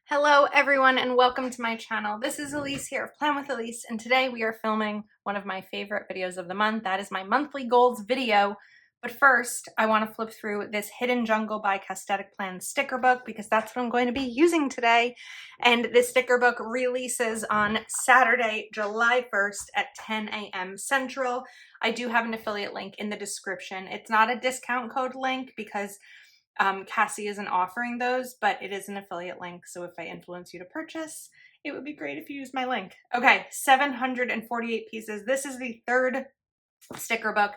Hello everyone and welcome to my channel. This is Elise here of Plan with Elise, and today we are filming one of my favorite videos of the month. That is my monthly goals video. But first, I want to flip through this Hidden Jungle by Castetic Plan sticker book because that's what I'm going to be using today. And this sticker book releases on Saturday, July 1st at 10 a.m. Central. I do have an affiliate link in the description. It's not a discount code link because Cassie isn't offering those, but it is an affiliate link, so if I influence you to purchase, it would be great if you use my link. Okay, 748 pieces. This is the third sticker book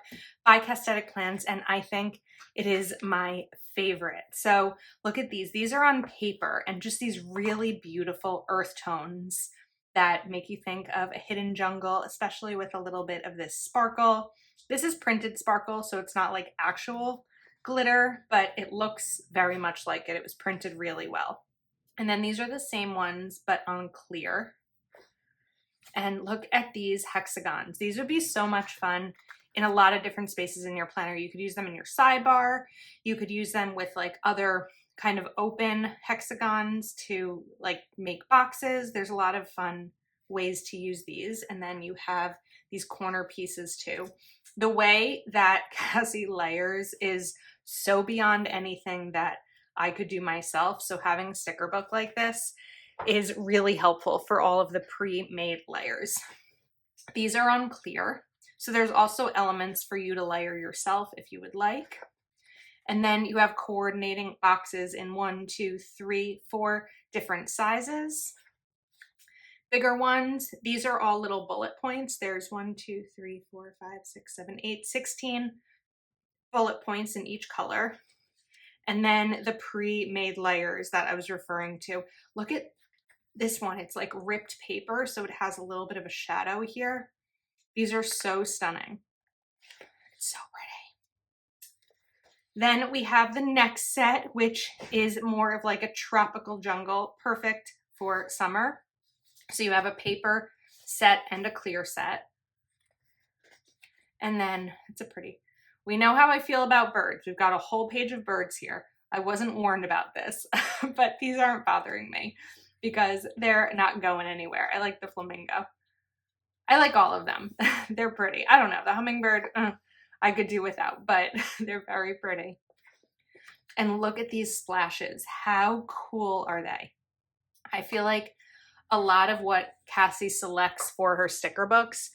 by Castetic Plans, and I think it is my favorite. So look at these. These are on paper, and just these really beautiful earth tones that make you think of a hidden jungle, especially with a little bit of this sparkle. This is printed sparkle, so it's not like actual glitter, but it looks very much like it. It was printed really well. And then these are the same ones, but on clear. And look at these hexagons. These would be so much fun in a lot of different spaces in your planner. You could use them in your sidebar. You could use them with like other kind of open hexagons to like make boxes. There's a lot of fun ways to use these. And then you have these corner pieces too. The way that Cassie layers is so beyond anything that I could do myself. So having a sticker book like this is really helpful for all of the pre-made layers. These are on clear. So there's also elements for you to layer yourself if you would like. And then you have coordinating boxes in 1, 2, 3, 4 different sizes. Bigger ones, these are all little bullet points. There's 1, 2, 3, 4, 5, 6, 7, 8, 16 bullet points in each color. And then the pre-made layers that I was referring to. Look at this one. It's like ripped paper, so it has a little bit of a shadow here. These are so stunning. It's so pretty. Then we have the next set, which is more of like a tropical jungle, perfect for summer. So you have a paper set and a clear set. And then it's a pretty, we know how I feel about birds. We've got a whole page of birds here. I wasn't warned about this, but these aren't bothering me because they're not going anywhere. I like the flamingo. I like all of them. They're pretty. I don't know, the hummingbird, I could do without, but they're very pretty. And look at these splashes. How cool are they? I feel like a lot of what Cassie selects for her sticker books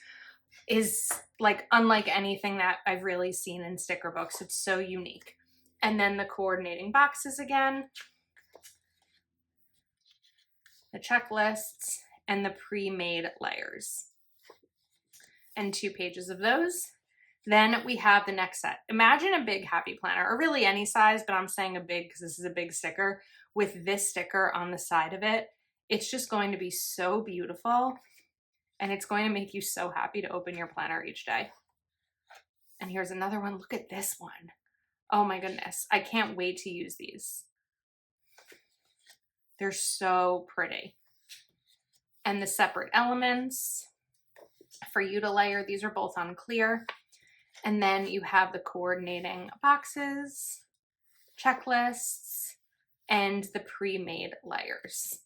is like unlike anything that I've really seen in sticker books. It's so unique. And then the coordinating boxes again, the checklists, and the pre-made layers. And 2 pages of those. Then we have the next set. Imagine a big happy planner, or really any size, but I'm saying a big because this is a big sticker, with this sticker on the side of it. It's just going to be so beautiful, and it's going to make you so happy to open your planner each day. And here's another one. Look at this one. Oh my goodness. I can't wait to use these. They're so pretty. And the separate elements for you to layer. These are both on clear. And then you have the coordinating boxes, checklists, and the pre-made layers.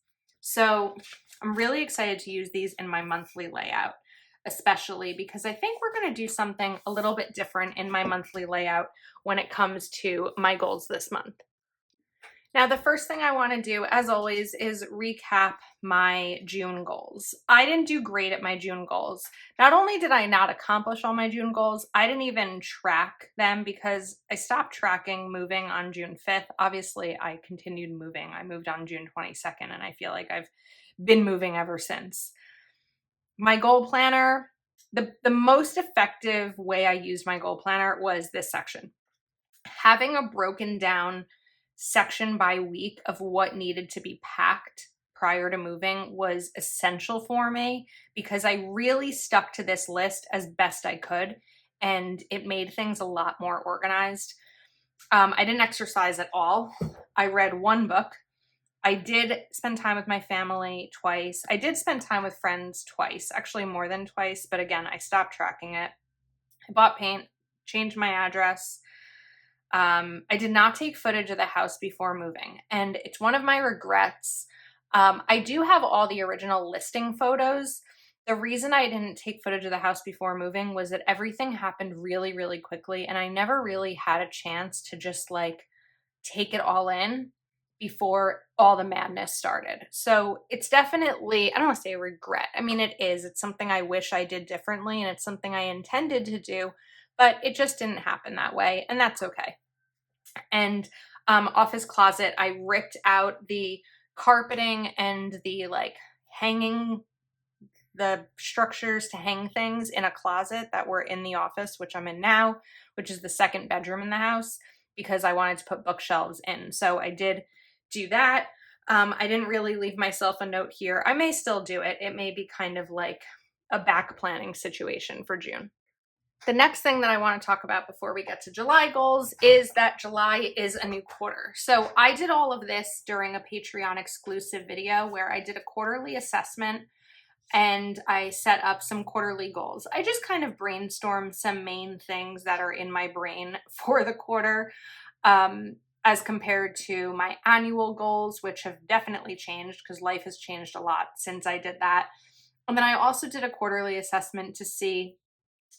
So I'm really excited to use these in my monthly layout, especially because I think we're going to do something a little bit different in my monthly layout when it comes to my goals this month. Now, the first thing I want to do, as always, is recap my June goals. I didn't do great at my June goals. Not only did I not accomplish all my June goals, I didn't even track them because I stopped tracking moving on June 5th. Obviously, I continued moving. I moved on June 22nd, and I feel like I've been moving ever since. My goal planner, the most effective way I used my goal planner was this section. Having a broken down section by week of what needed to be packed prior to moving was essential for me because I really stuck to this list as best I could, and it made things a lot more organized. I didn't exercise at all. I read 1 book. I did spend time with my family twice. I did spend time with friends twice, actually more than twice, but again, I stopped tracking it. I bought paint, changed my address. I did not take footage of the house before moving, and it's one of my regrets. I do have all the original listing photos. The reason I didn't take footage of the house before moving was that everything happened really, really quickly, and I never really had a chance to just like take it all in before all the madness started. So it's definitely, I don't want to say a regret. I mean, it is. It's something I wish I did differently, and it's something I intended to do, but it just didn't happen that way, and that's okay. And office closet, I ripped out the carpeting and the like hanging, the structures to hang things in a closet that were in the office, which I'm in now, which is the second bedroom in the house, because I wanted to put bookshelves in. So I did do that. I didn't really leave myself a note here. I may still do it. It may be kind of like a back planning situation for June. The next thing that I want to talk about before we get to July goals is that July is a new quarter. So I did all of this during a Patreon exclusive video where I did a quarterly assessment and I set up some quarterly goals. I just kind of brainstormed some main things that are in my brain for the quarter, as compared to my annual goals, which have definitely changed because life has changed a lot since I did that. And then I also did a quarterly assessment to see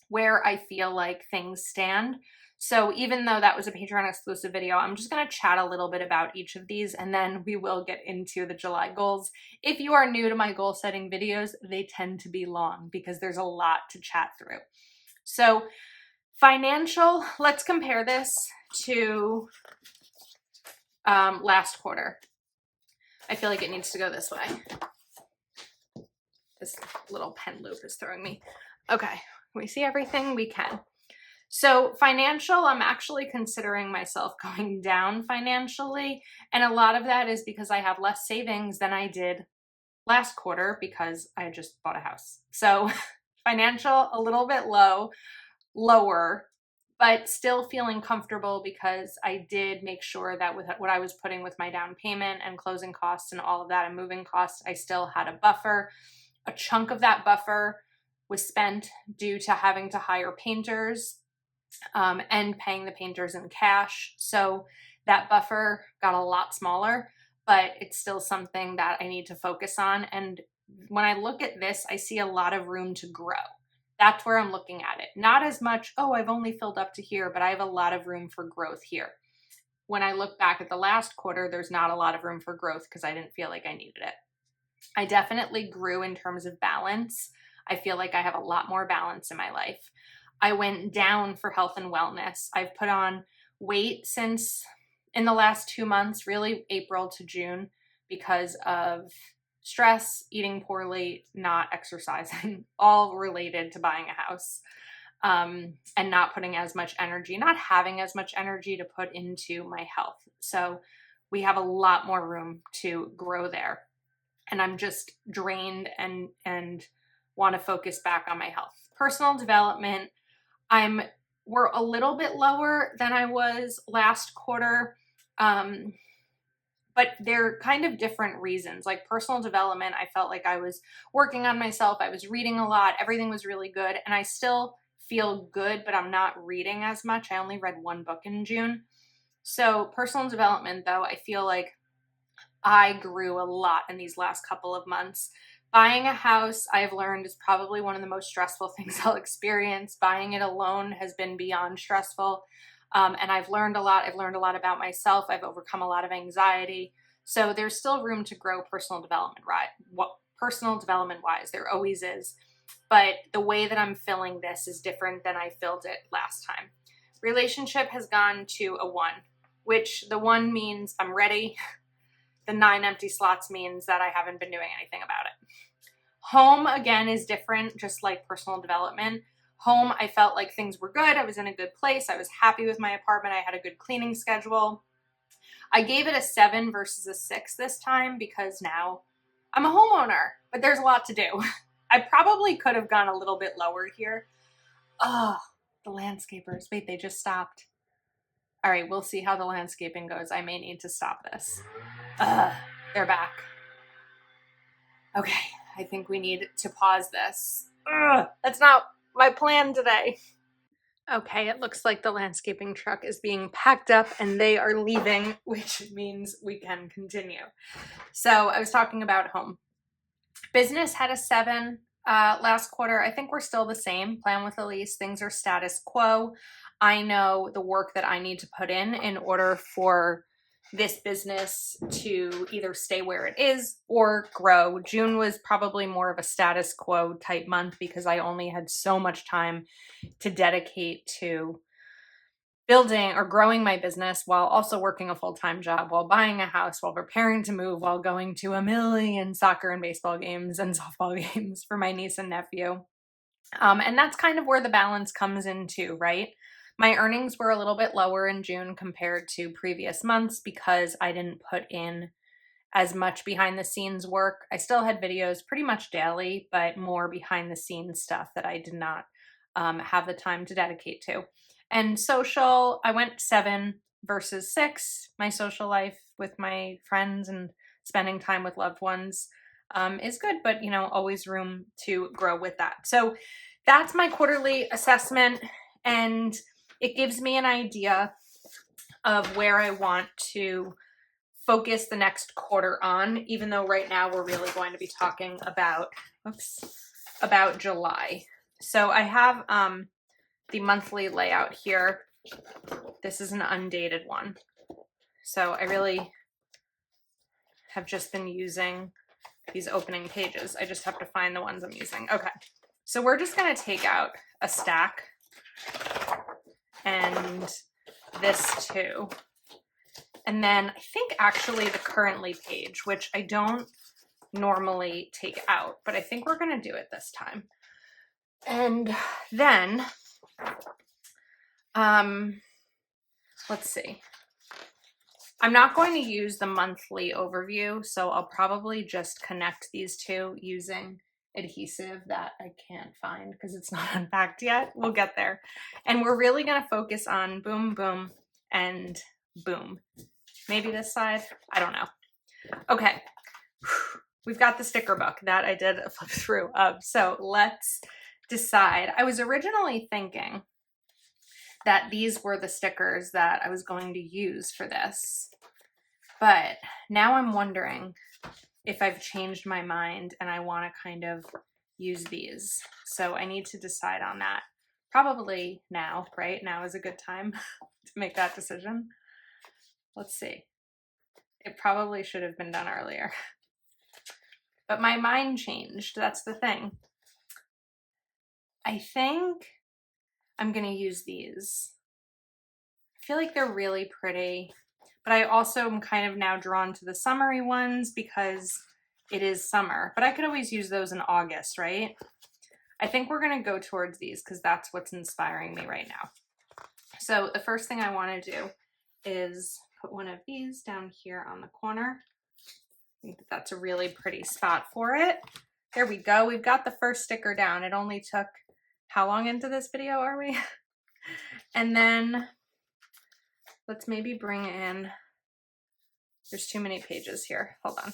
where I feel like things stand. So even though that was a Patreon exclusive video, I'm just going to chat a little bit about each of these, and then we will get into the July goals. If you are new to my goal setting videos, they tend to be long because there's a lot to chat through. So financial, let's compare this to last quarter. I feel like it needs to go this way. This little pen loop is throwing me. Okay, can we see everything? We can. So financial, I'm actually considering myself going down financially. And a lot of that is because I have less savings than I did last quarter because I just bought a house. So financial, a little bit lower, but still feeling comfortable because I did make sure that with what I was putting with my down payment and closing costs and all of that and moving costs, I still had a buffer. A chunk of that buffer was spent due to having to hire painters and paying the painters in cash. So that buffer got a lot smaller, but it's still something that I need to focus on. And when I look at this, I see a lot of room to grow. That's where I'm looking at it. Not as much, oh, I've only filled up to here, but I have a lot of room for growth here. When I look back at the last quarter, there's not a lot of room for growth because I didn't feel like I needed it. I definitely grew in terms of balance. I feel like I have a lot more balance in my life. I went down for health and wellness. I've put on weight since in the last 2 months, really April to June, because of stress, eating poorly, not exercising, all related to buying a house, and not putting as much energy, not having as much energy to put into my health. So we have a lot more room to grow there. And I'm just drained and want to focus back on my health. Personal development, we're a little bit lower than I was last quarter, but they're kind of different reasons. Like personal development, I felt like I was working on myself. I was reading a lot. Everything was really good. And I still feel good, but I'm not reading as much. I only read 1 book in June. So personal development, though, I feel like I grew a lot in these last couple of months. Buying a house, I've learned, is probably one of the most stressful things I'll experience. Buying it alone has been beyond stressful. And I've learned a lot. I've learned a lot about myself. I've overcome a lot of anxiety. So there's still room to grow personal development, right? Personal development wise, there always is. But the way that I'm filling this is different than I filled it last time. Relationship has gone to a 1, which the 1 means I'm ready. The 9 empty slots means that I haven't been doing anything about it. Home, again, is different, just like personal development. Home, I felt like things were good. I was in a good place. I was happy with my apartment. I had a good cleaning schedule. I gave it a 7 versus a 6 this time because now I'm a homeowner, but there's a lot to do. I probably could have gone a little bit lower here. Oh, the landscapers. Wait, they just stopped. All right, we'll see how the landscaping goes. I may need to stop this. They're back. Okay, I think we need to pause this. That's not my plan today. Okay, it looks like the landscaping truck is being packed up and they are leaving, which means we can continue. So I was talking about home. Business had a 7 last quarter. I think we're still the same. Plan with Elise. Things are status quo. I know the work that I need to put in order for this business to either stay where it is or grow. June was probably more of a status quo type month because I only had so much time to dedicate to building or growing my business while also working a full-time job, while buying a house, while preparing to move, while going to a million soccer and baseball games and softball games for my niece and nephew. And that's kind of where the balance comes into, right? My earnings were a little bit lower in June compared to previous months because I didn't put in as much behind the scenes work. I still had videos pretty much daily, but more behind the scenes stuff that I did not have the time to dedicate to. And social, I went 7 versus 6. My social life with my friends and spending time with loved ones is good, but you know, always room to grow with that. So that's my quarterly assessment, and it gives me an idea of where I want to focus the next quarter on, even though right now we're really going to be talking about, about July. So I have the monthly layout here. This is an undated one. So I really have just been using these opening pages. I just have to find the ones I'm using. Okay, so we're just gonna take out a stack and this too. And then I think actually the currently page, which I don't normally take out, but I think we're gonna do it this time. And then, let's see. I'm not going to use the monthly overview, so I'll probably just connect these two using adhesive that I can't find because it's not unpacked yet. We'll get there. And we're really gonna focus on boom, boom, and boom. Maybe this side, I don't know. Okay, we've got the sticker book that I did a flip through of, so let's decide. I was originally thinking that these were the stickers that I was going to use for this, but now I'm wondering if I've changed my mind and I want to kind of use these. So I need to decide on that. Probably now, right? Now is a good time to make that decision. Let's see. It probably should have been done earlier. But my mind changed. That's the thing. I think I'm going to use these. I feel like they're really pretty, but I also am kind of now drawn to the summery ones because it is summer. But I could always use those in August, right? I think we're going to go towards these because that's what's inspiring me right now. So the first thing I want to do is put one of these down here on the corner. I think that that's a really pretty spot for it. There we go. We've got the first sticker down. It only took, how long into this video are we? And then let's maybe bring in, there's too many pages here. Hold on.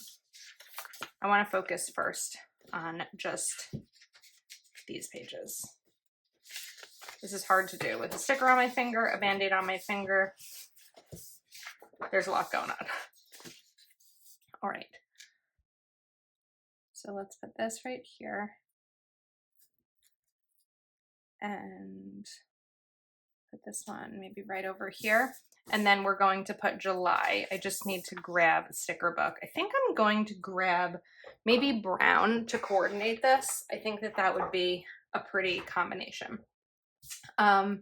I want to focus first on just these pages. This is hard to do with a sticker on my finger, a Band-Aid on my finger. There's a lot going on. All right. So let's put this right here. And put this one maybe right over here. And then we're going to put July. I just need to grab a sticker book. I think I'm going to grab maybe brown to coordinate this. I think that that would be a pretty combination. But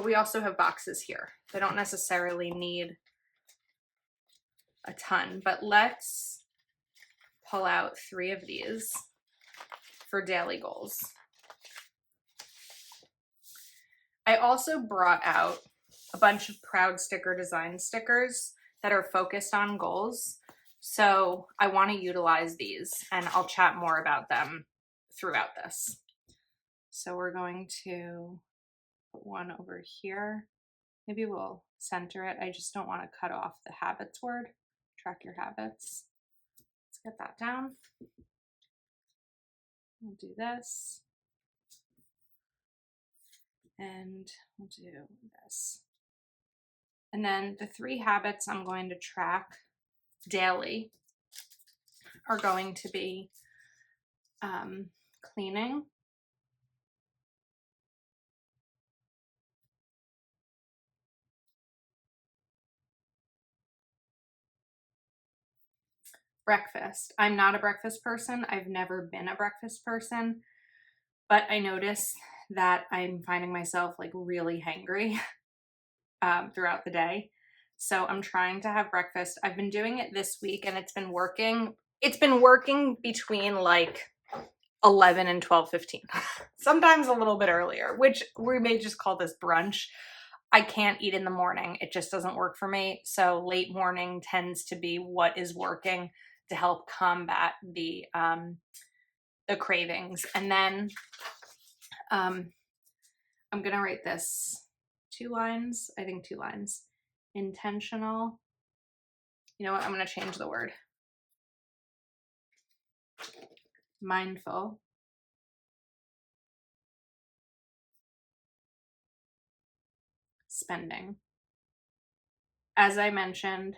we also have boxes here. They don't necessarily need a ton, but let's pull out 3 of these for daily goals. I also brought out a bunch of Proud Sticker Design stickers that are focused on goals. So I want to utilize these and I'll chat more about them throughout this. So we're going to put one over here. Maybe we'll center it. I just don't want to cut off the habits word. Track your habits. Let's get that down. We'll do this. And we'll do this. And then the 3 habits I'm going to track daily are going to be cleaning, breakfast. I'm not a breakfast person. I've never been a breakfast person, but I notice that I'm finding myself like really hangry throughout the day. So I'm trying to have breakfast. I've been doing it this week and it's been working. It's been working between like 11 and 12:15. Sometimes a little bit earlier, which we may just call this brunch. I can't eat in the morning. It just doesn't work for me. So late morning tends to be what is working to help combat the cravings. And then I'm gonna write this 2 lines. I think 2 lines. Intentional. You know what? I'm gonna change the word. Mindful. Spending. As I mentioned,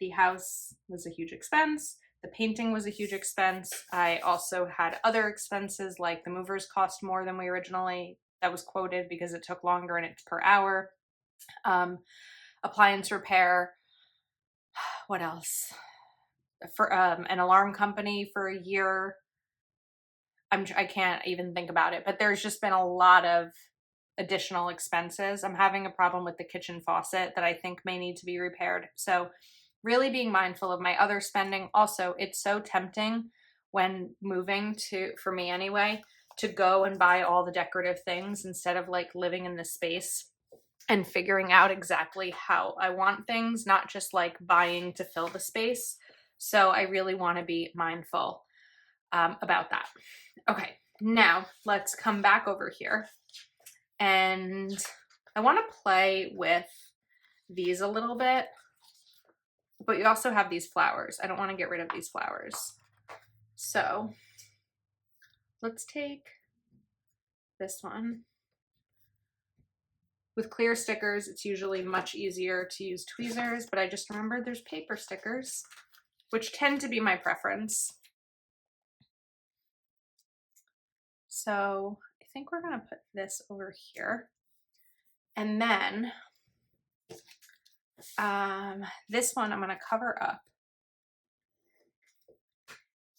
the house was a huge expense. The painting was a huge expense. I also had other expenses like the movers cost more than we originally, that was quoted because it took longer and it's per hour. Appliance repair. What else? For an alarm company for a year. I can't even think about it, but there's just been a lot of additional expenses. I'm having a problem with the kitchen faucet that I think may need to be repaired. So really being mindful of my other spending. Also, it's so tempting when moving for me anyway, to go and buy all the decorative things instead of like living in the space and figuring out exactly how I want things, not just like buying to fill the space. So I really want to be mindful about that. Okay, now let's come back over here. And I want to play with these a little bit, but you also have these flowers. I don't want to get rid of these flowers. So let's take this one. With clear stickers, it's usually much easier to use tweezers, but I just remembered there's paper stickers, which tend to be my preference. So I think we're going to put this over here. And then this one I'm going to cover up.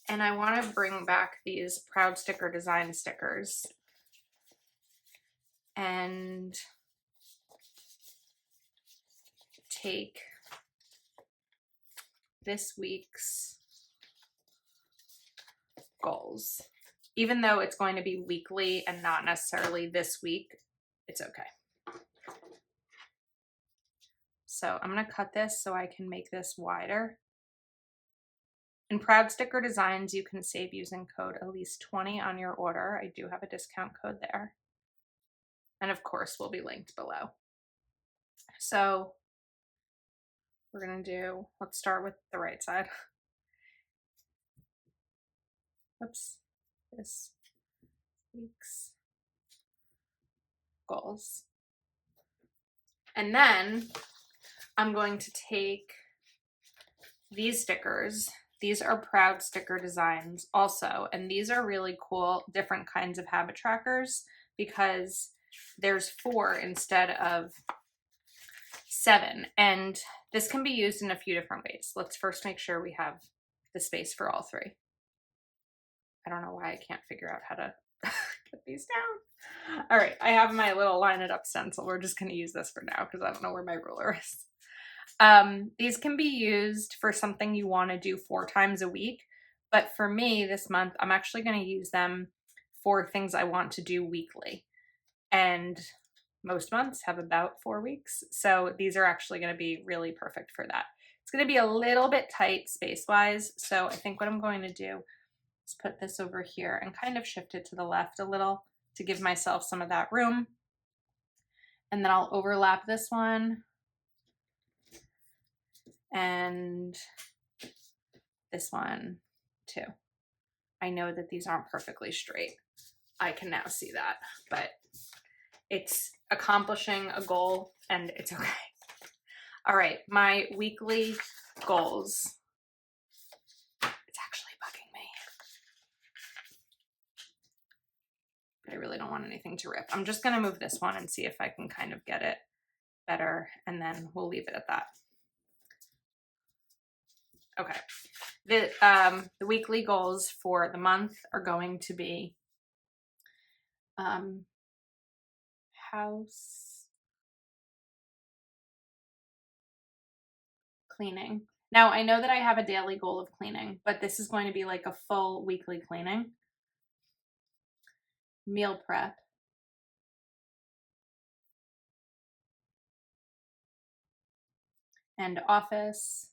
And I want to bring back these Proud Sticker Design stickers. And take this week's goals. Even though it's going to be weekly and not necessarily this week, it's okay. So I'm going to cut this so I can make this wider. In Proud Sticker Designs, you can save using code Elise20 on your order. I do have a discount code there. And of course, will be linked below. So we're going to do, let's start with the right side. Oops. This week's goals. And then I'm going to take these stickers. These are Proud Sticker Designs also, and these are really cool, different kinds of habit trackers because there's 4 instead of 7, and this can be used in a few different ways. Let's first make sure we have the space for all 3. I don't know why I can't figure out how to get these down. All right, I have my little line it up stencil. We're just going to use this for now because I don't know where my ruler is. These can be used for something you want to do 4 times a week, but for me this month, I'm actually going to use them for things I want to do weekly. And most months have about 4 weeks, so these are actually going to be really perfect for that. It's going to be a little bit tight space-wise, so I think what I'm going to do is put this over here and kind of shift it to the left a little to give myself some of that room. And then I'll overlap this one and this one too. I know that these aren't perfectly straight. I can now see that, but It's accomplishing a goal and it's okay. All right, my weekly goals. It's actually bugging me. But I really don't want anything to rip. I'm just gonna move this one and see if I can kind of get it better, and then we'll leave it at that. Okay, the weekly goals for the month are going to be house cleaning. Now I know that I have a daily goal of cleaning, but this is going to be like a full weekly cleaning. Meal prep. And office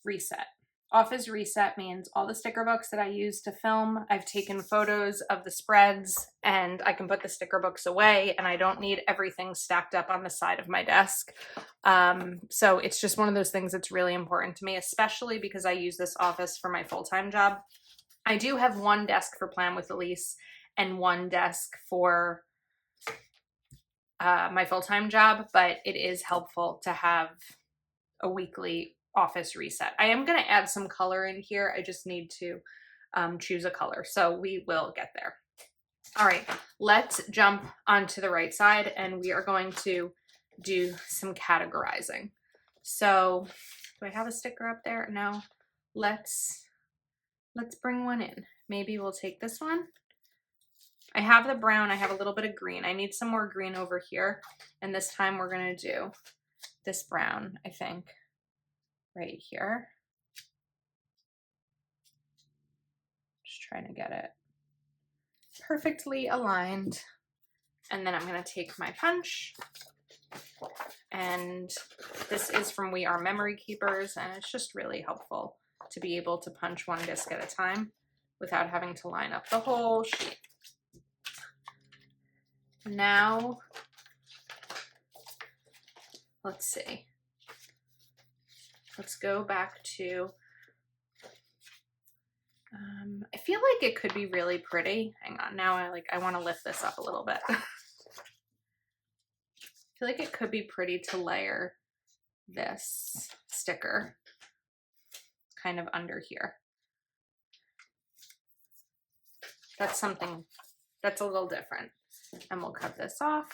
reset. Office reset means all the sticker books that I use to film, I've taken photos of the spreads and I can put the sticker books away and I don't need everything stacked up on the side of my desk. So it's just one of those things that's really important to me, especially because I use this office for my full-time job. I do have one desk for Plan with Elise and one desk for my full-time job, but it is helpful to have a weekly office reset. I am going to add some color in here. I just need to choose a color. So we will get there. All right, let's jump onto the right side and we are going to do some categorizing. So do I have a sticker up there? No. Let's bring one in. Maybe we'll take this one. I have the brown. I have a little bit of green. I need some more green over here. And this time we're going to do this brown, I think, right here. Just trying to get it perfectly aligned. And then I'm going to take my punch. And this is from We Are Memory Keepers. And it's just really helpful to be able to punch one disc at a time without having to line up the whole sheet. Now, let's see. Let's go back to, I feel like it could be really pretty. Hang on, now I want to lift this up a little bit. I feel like it could be pretty to layer this sticker kind of under here. That's something that's a little different. And we'll cut this off.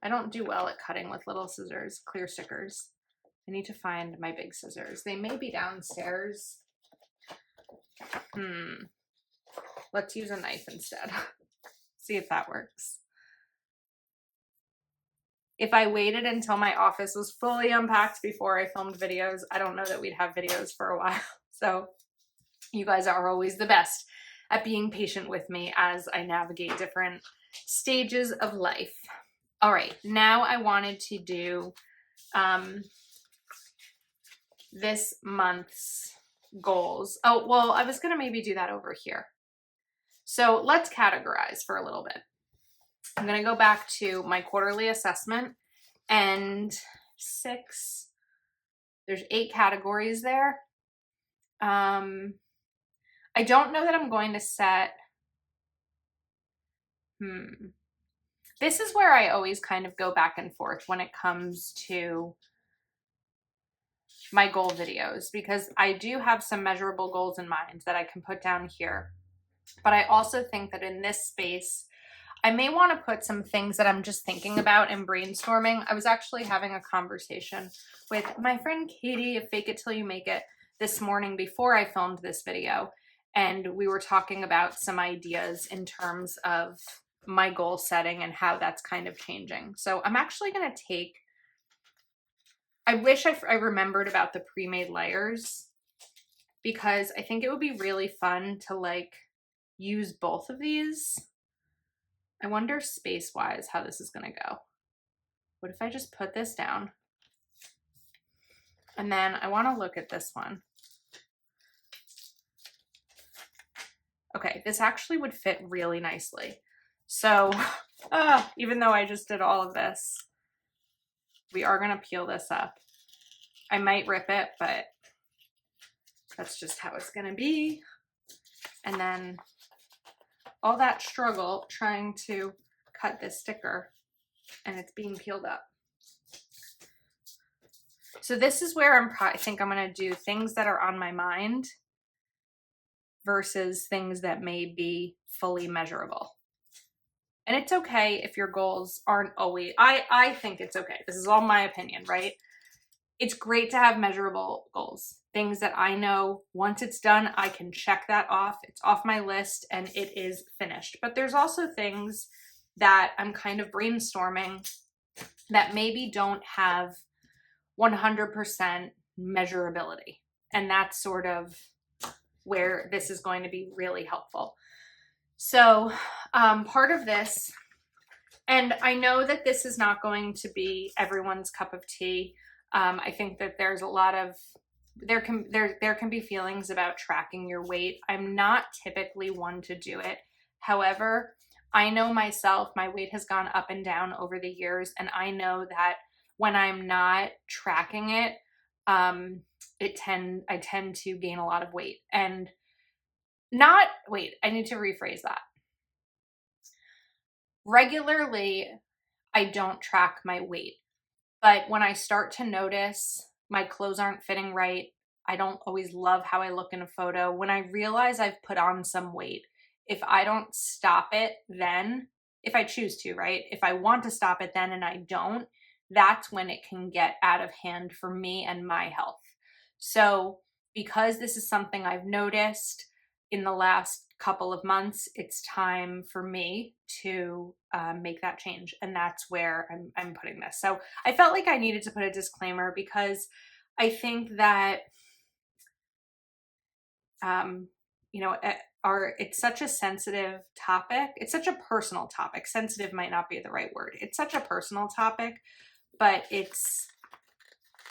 I don't do well at cutting with little scissors, clear stickers. I need to find my big scissors. They may be downstairs. Let's use a knife instead. See if that works. If I waited until my office was fully unpacked before I filmed videos, I don't know that we'd have videos for a while. So you guys are always the best at being patient with me as I navigate different stages of life. All right, now I wanted to do this month's goals. Oh, well, I was gonna maybe do that over here. So let's categorize for a little bit. I'm gonna go back to my quarterly assessment and there's 8 categories there. I don't know that I'm going to set, This is where I always kind of go back and forth when it comes to my goal videos, because I do have some measurable goals in mind that I can put down here. But I also think that in this space, I may want to put some things that I'm just thinking about and brainstorming. I was actually having a conversation with my friend Katie of Fake It Till You Make It this morning before I filmed this video. And we were talking about some ideas in terms of my goal setting and how that's kind of changing. So I'm actually going to take, I wish I remembered about the pre-made layers, because I think it would be really fun to like use both of these. I wonder space-wise how this is going to go. What if I just put this down? And then I want to look at this one. Okay, this actually would fit really nicely. So, even though I just did all of this, we are going to peel this up. I might rip it, but that's just how it's going to be. And then all that struggle trying to cut this sticker, and it's being peeled up. So this is where I think I'm going to do things that are on my mind versus things that may be fully measurable. And it's okay if your goals aren't always, I think it's okay. This is all my opinion, right? It's great to have measurable goals, things that I know once it's done, I can check that off. It's off my list and it is finished. But there's also things that I'm kind of brainstorming that maybe don't have 100% measurability. And that's sort of where this is going to be really helpful. So part of this, and I know that this is not going to be everyone's cup of tea. I think that there's a lot of, there can be feelings about tracking your weight. I'm not typically one to do it. However, I know myself, my weight has gone up and down over the years, and I know that when I'm not tracking it, I tend to gain a lot of weight. And I need to rephrase that. Regularly, I don't track my weight. But when I start to notice my clothes aren't fitting right, I don't always love how I look in a photo. When I realize I've put on some weight, if I don't stop it then, if I choose to, right? If I want to stop it then and I don't, that's when it can get out of hand for me and my health. So because this is something I've noticed in the last couple of months, it's time for me to make that change. And that's where I'm putting this. So I felt like I needed to put a disclaimer because I think that, it's such a sensitive topic. It's such a personal topic. Sensitive might not be the right word. It's such a personal topic, but it's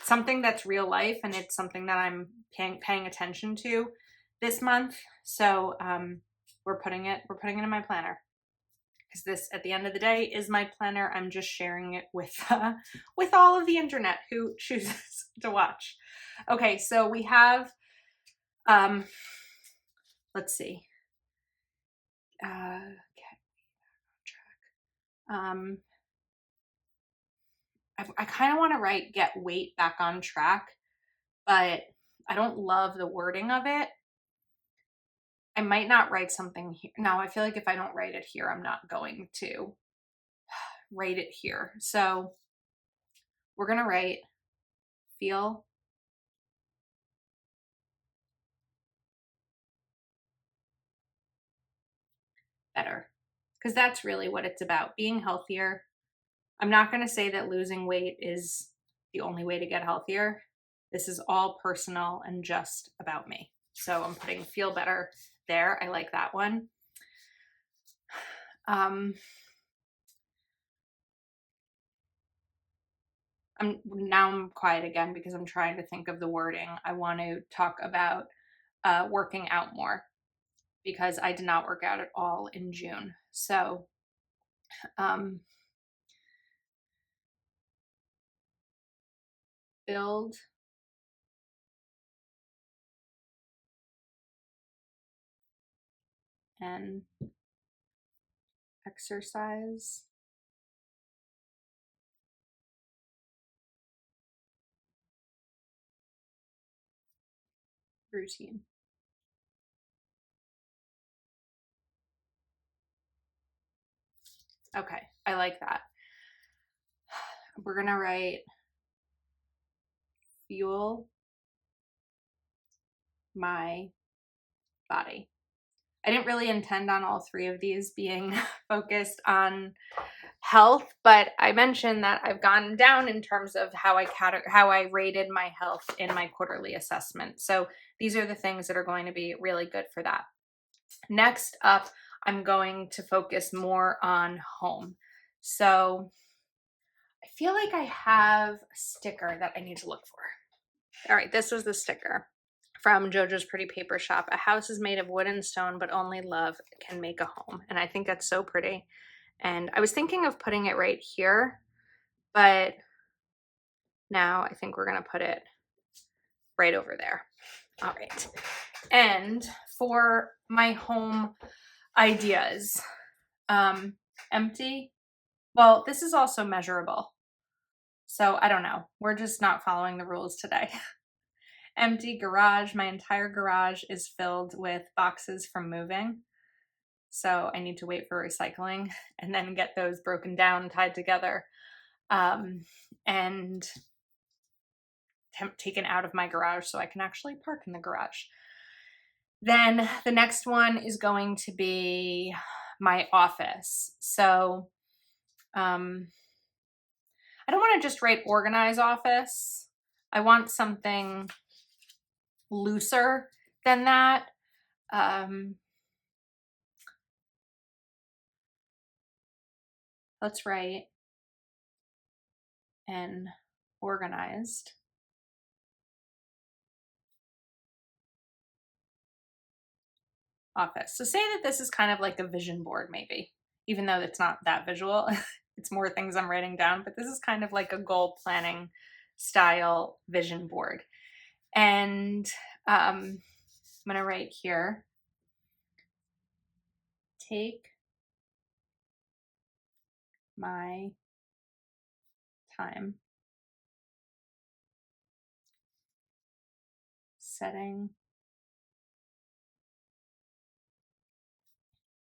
something that's real life, and it's something that I'm paying attention to this month. So we're putting it in my planner, because this, at the end of the day, is my planner. I'm just sharing it with all of the internet who chooses to watch. Okay, so we have, let's see. I kind of want to write get weight back on track, but I don't love the wording of it. I might not write something here. Now, I feel like if I don't write it here, I'm not going to write it here. So we're going to write feel better, because that's really what it's about, being healthier. I'm not going to say that losing weight is the only way to get healthier. This is all personal and just about me. So I'm putting feel better there. I like that one. I'm quiet again because I'm trying to think of the wording. I want to talk about working out more, because I did not work out at all in June. So build and exercise routine. Okay, I like that. We're gonna write fuel my body. I didn't really intend on all three of these being focused on health, but I mentioned that I've gone down in terms of how I rated my health in my quarterly assessment. So these are the things that are going to be really good for that. Next up, I'm going to focus more on home. So I feel like I have a sticker that I need to look for. All right, this was the sticker from JoJo's Pretty Paper Shop. A house is made of wood and stone, but only love can make a home. And I think that's so pretty. And I was thinking of putting it right here, but now I think we're going to put it right over there. All right. And for my home ideas, empty. Well, this is also measurable. So I don't know. We're just not following the rules today. Empty garage. My entire garage is filled with boxes from moving. So I need to wait for recycling and then get those broken down, tied together, and taken out of my garage so I can actually park in the garage. Then the next one is going to be my office. So I don't want to just write organize office. I want something looser than that. Let's write an organized office. So say that this is kind of like a vision board, maybe, even though it's not that visual. It's more things I'm writing down, but this is kind of like a goal planning style vision board. And I'm going to write here, take my time setting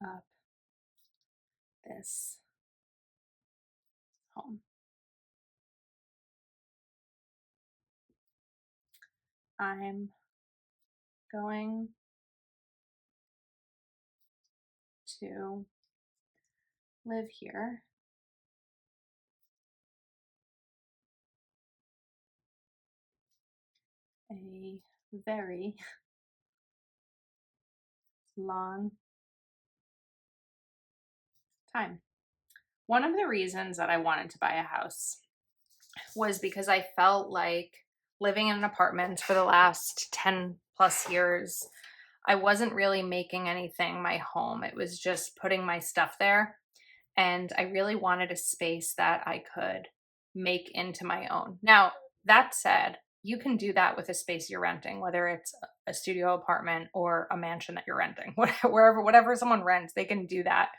up this home. I'm going to live here a very long time. One of the reasons that I wanted to buy a house was because I felt like living in an apartment for the last 10 plus years, I wasn't really making anything my home. It was just putting my stuff there. And I really wanted a space that I could make into my own. Now, that said, you can do that with a space you're renting, whether it's a studio apartment or a mansion that you're renting, whatever someone rents, they can do that.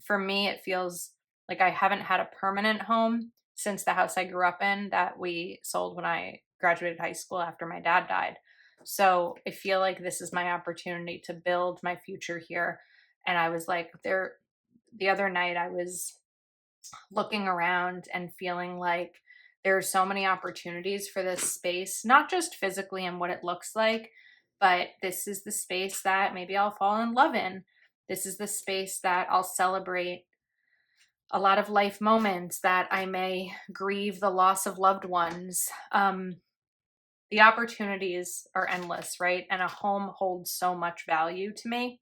For me, it feels like I haven't had a permanent home since the house I grew up in that we sold when I graduated high school after my dad died. So I feel like this is my opportunity to build my future here. And I was like, the other night I was looking around and feeling like there are so many opportunities for this space, not just physically and what it looks like, but this is the space that maybe I'll fall in love in. This is the space that I'll celebrate a lot of life moments, that I may grieve the loss of loved ones. The opportunities are endless, right? And a home holds so much value to me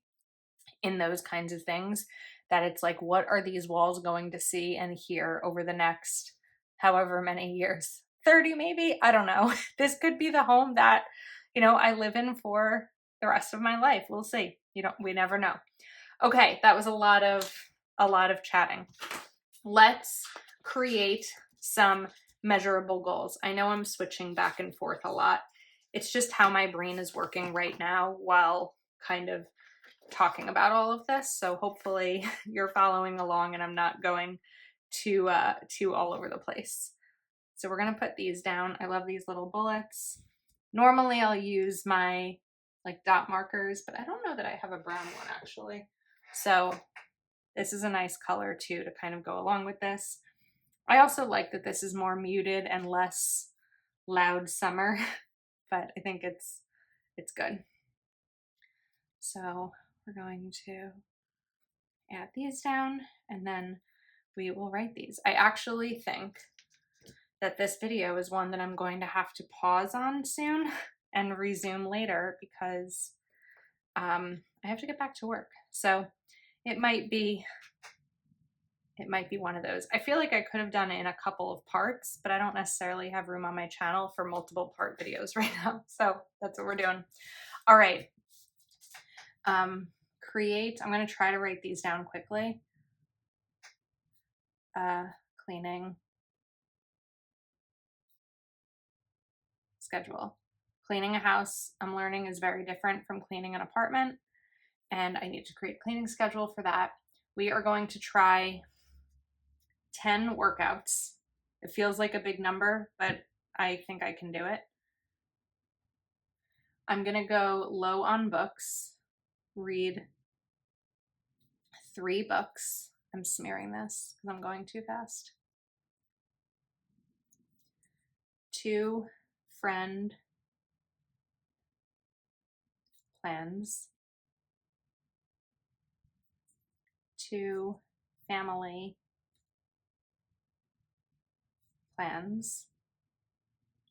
in those kinds of things that it's like, what are these walls going to see and hear over the next however many years? 30 maybe? I don't know. This could be the home that, I live in for the rest of my life. We'll see. We never know. Okay, that was a lot of chatting. Let's create some measurable goals. I know I'm switching back and forth a lot. It's just how my brain is working right now while kind of talking about all of this. So hopefully you're following along and I'm not going too all over the place. So we're going to put these down. I love these little bullets. Normally I'll use my like dot markers, but I don't know that I have a brown one actually. So this is a nice color too to kind of go along with this. I also like that this is more muted and less loud summer, but I think it's good. So we're going to add these down and then we will write these. I actually think that this video is one that I'm going to have to pause on soon and resume later because I have to get back to work. So it might be one of those. I feel like I could have done it in a couple of parts, but I don't necessarily have room on my channel for multiple part videos right now. So that's what we're doing. All right. Create. I'm going to try to write these down quickly. Cleaning schedule. Cleaning a house, I'm learning, is very different from cleaning an apartment, and I need to create a cleaning schedule for that. We are going to try 10 workouts. It feels like a big number, but I think I can do it. I'm going to go low on books, read 3 books. I'm smearing this because I'm going too fast. 2 friend plans. 2 family plans.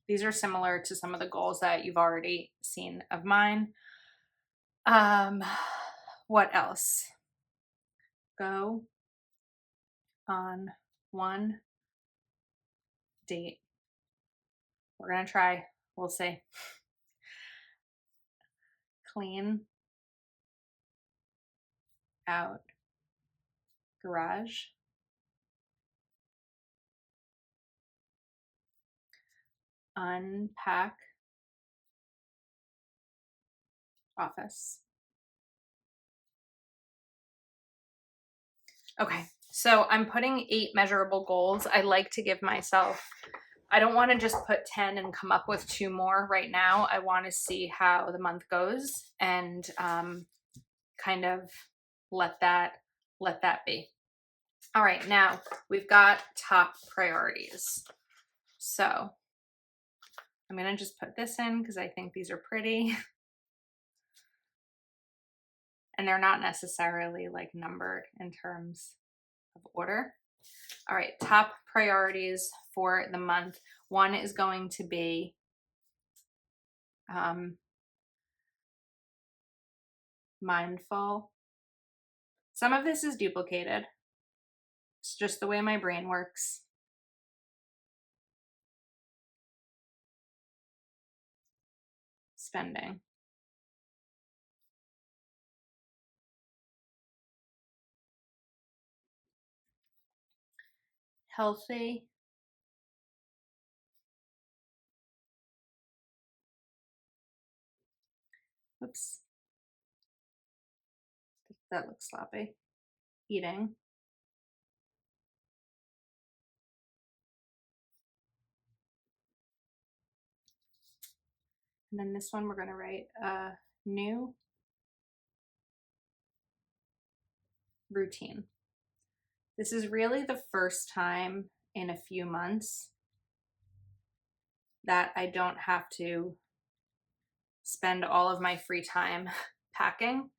These are similar to some of the goals that you've already seen of mine. What else? Go on 1 date. We're gonna try. We'll see. Clean out garage. Unpack office. Okay, so I'm putting 8 measurable goals. I like to give myself, I don't want to just put 10 and come up with 2 more right now. I want to see how the month goes and kind of let that be. All right, now we've got top priorities. So I'm going to just put this in because I think these are pretty. And they're not necessarily like numbered in terms of order. All right, top priorities for the month. 1 is going to be mindful. Some of this is duplicated. It's just the way my brain works. Spending. Healthy. Oops. That looks sloppy. Eating. And then this one we're going to write new routine. This is really the first time in a few months that I don't have to spend all of my free time packing.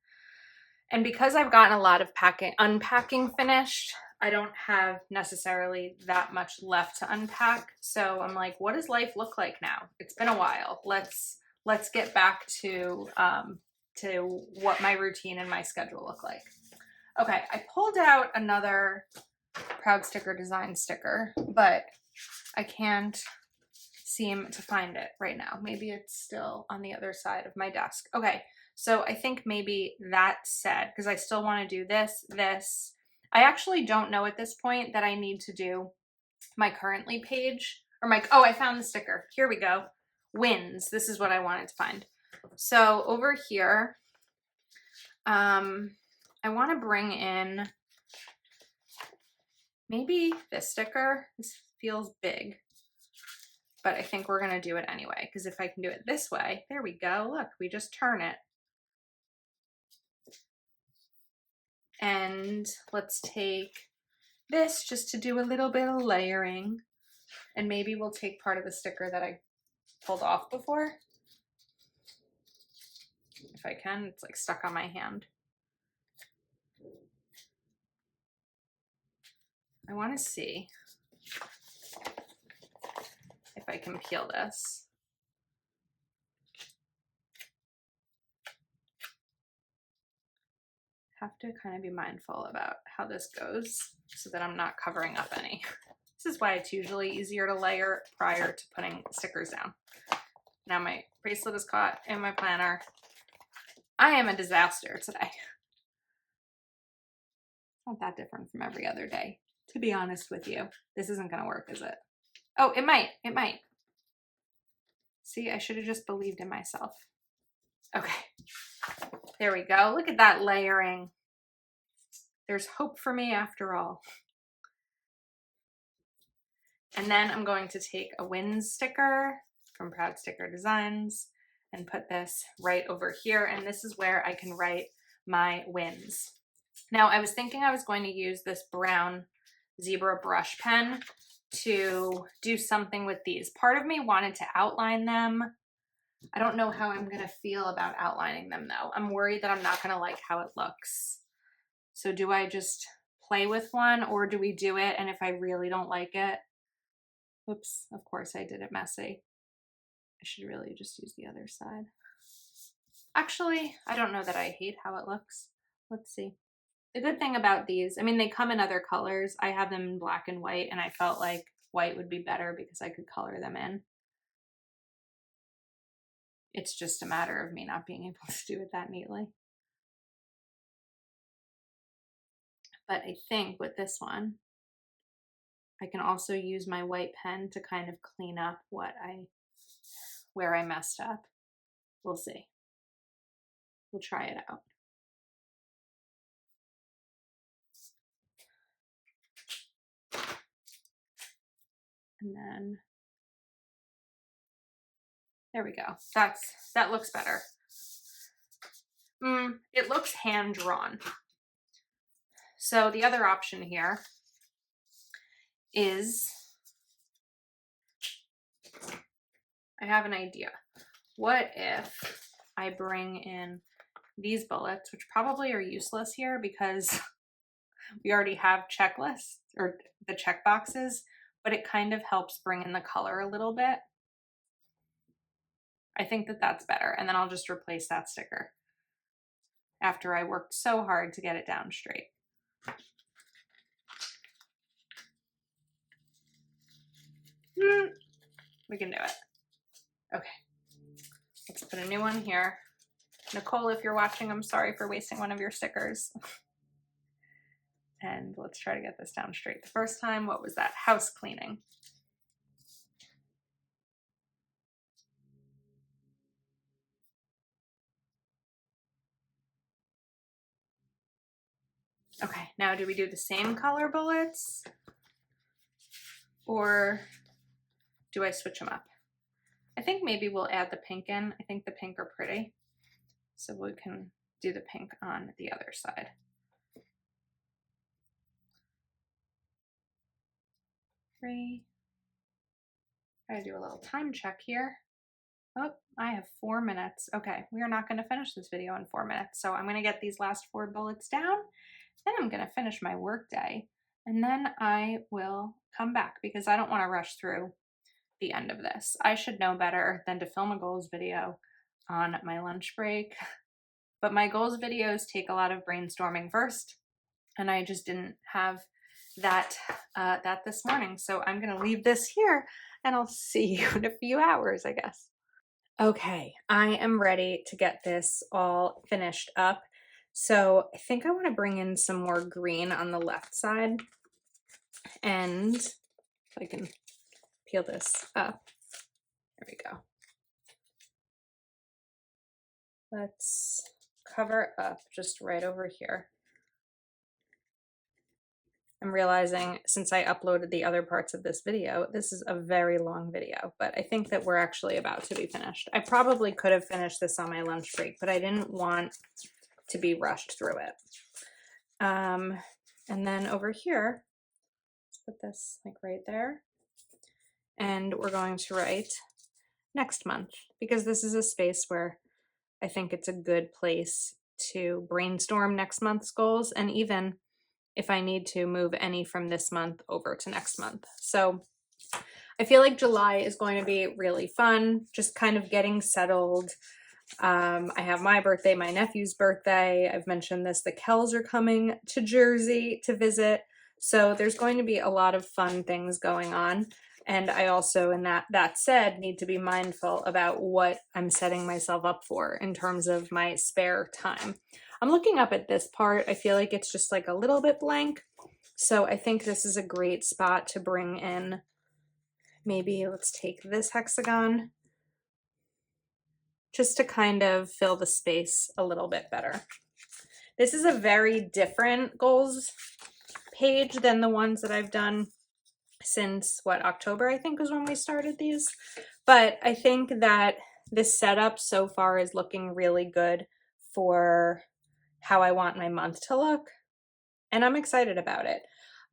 And because I've gotten a lot of unpacking finished, I don't have necessarily that much left to unpack. So I'm like, what does life look like now? It's been a while. Let's get back to what my routine and my schedule look like. Okay, I pulled out another Proud Sticker Design sticker, but I can't seem to find it right now. Maybe it's still on the other side of my desk. Okay, so I think maybe that said, because I still want to do this. I actually don't know at this point that I need to do my currently page or oh, I found the sticker. Here we go. Wins. This is what I wanted to find. So over here, I want to bring in maybe this sticker. This feels big, but I think we're going to do it anyway, because if I can do it this way, there we go. Look, we just turn it. And let's take this just to do a little bit of layering. And maybe we'll take part of the sticker that I pulled off before. If I can, it's like stuck on my hand. I want to see if I can peel this. Have to kind of be mindful about how this goes so that I'm not covering up any. This is why it's usually easier to layer prior to putting stickers down. Now my bracelet is caught in my planner. I am a disaster today. Not that different from every other day, to be honest with you. This isn't going to work, is it? Oh, it might. See, I should have just believed in myself. Okay, there we go. Look at that layering. There's hope for me after all. And then I'm going to take a wins sticker from Proud Sticker Designs and put this right over here. And this is where I can write my wins. Now, I was thinking I was going to use this brown zebra brush pen to do something with these. Part of me wanted to outline them. I don't know how I'm going to feel about outlining them though. I'm worried that I'm not going to like how it looks. So do I just play with one, or do we do it? And if I really don't like it, whoops, of course I did it messy. I should really just use the other side. Actually, I don't know that I hate how it looks. Let's see. The good thing about these, I mean, they come in other colors. I have them in black and white, and I felt like white would be better because I could color them in. It's just a matter of me not being able to do it that neatly. But I think with this one, I can also use my white pen to kind of clean up where I messed up. We'll see. We'll try it out. And then there we go. That looks better. It looks hand drawn. So the other option here is, I have an idea. What if I bring in these bullets, which probably are useless here because we already have checklists or the check boxes, but it kind of helps bring in the color a little bit. I think that that's better. And then I'll just replace that sticker after I worked so hard to get it down straight. We can do it. Okay. Let's put a new one here. Nicole, if you're watching, I'm sorry for wasting one of your stickers. And let's try to get this down straight. The first time, what was that? House cleaning. Okay, now do we do the same color bullets? Or do I switch them up? I think maybe we'll add the pink in. I think the pink are pretty. So we can do the pink on the other side. Three. Gotta do a little time check here. Oh, I have 4 minutes. Okay, we are not going to finish this video in 4 minutes. So I'm going to get these last 4 bullets down, then I'm going to finish my work day, and then I will come back because I don't want to rush through the end of this. I should know better than to film a goals video on my lunch break, but my goals videos take a lot of brainstorming first, and I just didn't have that this morning. So I'm going to leave this here, and I'll see you in a few hours, I guess. Okay, I am ready to get this all finished up. So I think I want to bring in some more green on the left side. And if I can peel this up, there we go. Let's cover up just right over here. I'm realizing since I uploaded the other parts of this video, this is a very long video, but I think that we're actually about to be finished. I probably could have finished this on my lunch break, but I didn't want to be rushed through it. And then over here, let's put this like right there. And we're going to write next month because this is a space where I think it's a good place to brainstorm next month's goals, and even if I need to move any from this month over to next month. So I feel like July is going to be really fun, just kind of getting settled. I have my birthday, my nephew's birthday. I've mentioned this, the Kells are coming to Jersey to visit. So there's going to be a lot of fun things going on. And I also, in that said, need to be mindful about what I'm setting myself up for in terms of my spare time. I'm looking up at this part. I feel like it's just like a little bit blank. So I think this is a great spot to bring in. Maybe let's take this hexagon just to kind of fill the space a little bit better. This is a very different goals page than the ones that I've done since, what, October, I think was when we started these. But I think that this setup so far is looking really good for how I want my month to look, and I'm excited about it.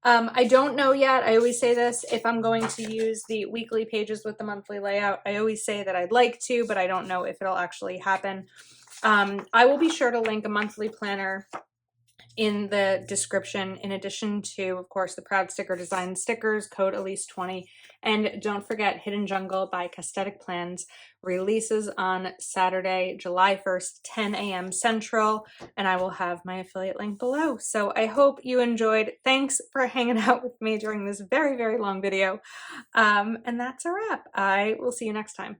I don't know yet, I always say this, if I'm going to use the weekly pages with the monthly layout. I always say that I'd like to, but I don't know if it'll actually happen. I will be sure to link a monthly planner in the description, in addition to, of course, the Proud Sticker Design stickers, code Elise20. And don't forget, Hidden Jungle by Castetic Plans releases on Saturday, July 1st, 10 a.m. Central, and I will have my affiliate link below. So I hope you enjoyed. Thanks for hanging out with me during this very, very long video. And that's a wrap. I will see you next time.